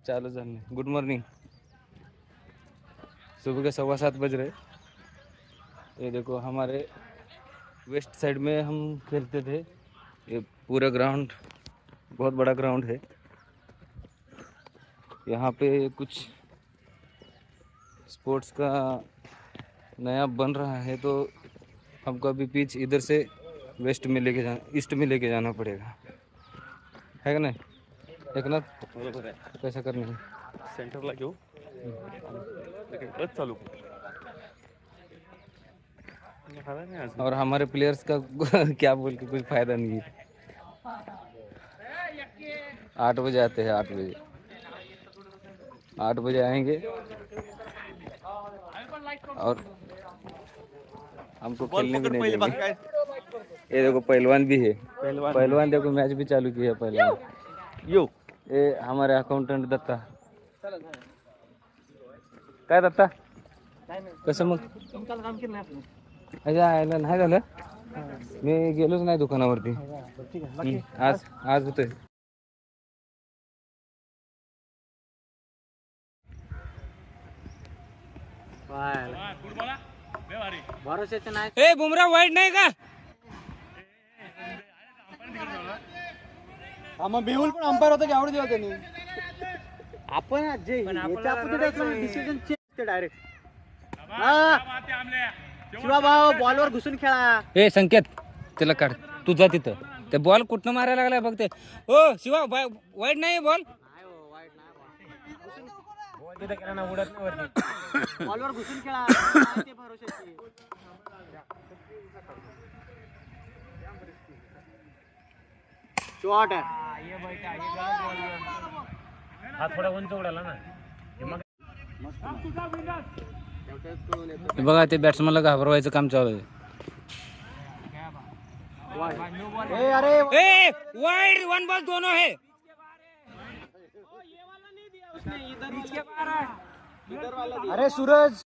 चालू झाले। Good morning. सुबह के 7:15 बज रहे। ये देखो हमारे वेस्ट साइड में हम खेलते थे। ये पूरा ग्राउंड बहुत बड़ा ग्राउंड है। यहाँ पे कुछ स्पोर्ट्स का नया बन रहा है, तो हमको अभी पिच इधर से वेस्ट में लेके जाना, ईस्ट में लेके जाना पड़ेगा, है का नहीं? एक ना बरोबर आहे। कैसा करना है? सेंटरला घेऊ चालू नाही आज। और हमारे प्लेयर्स का क्या बोल के कुछ फायदा नहीं है। 8 बजे आते हैं, 8 बजे आएंगे और हमको खेलने भी नहीं देंगे। ये देखो पहलवान भी है। पहलवान देखो मैच भी चालू किया है पहलवान। यो ये हमारे अकाउंटंट दत्ता। काय दत्ता कसं मग यायला नाही झालं? मी गेलोच नाही दुकानावरती। आज होतोय। ए बुमराह वाईट नाही का? मग बेहुल पण अंपायर होता की आवड दिला त्यांनी। आपण जे डिसिजन चेंज डायरेक्ट शिवा भाऊ बॉलवर घुसून खेळा। ए संकेत त्याला काढ, तू जा तिथं। ते बॉल कुठनं मारायला लागलाय बघ ते। ओ शिवा वाईट नाही बॉल। बॉलवर घुसून खेळा ते भरोशाची। शॉट हा थोडा उंच उडाला ना। बघा ते बॅट्समनला घाबरवायचं काम चालू आहे। अरे ए वाइड 1 बॉल दोनों है। अरे सूरज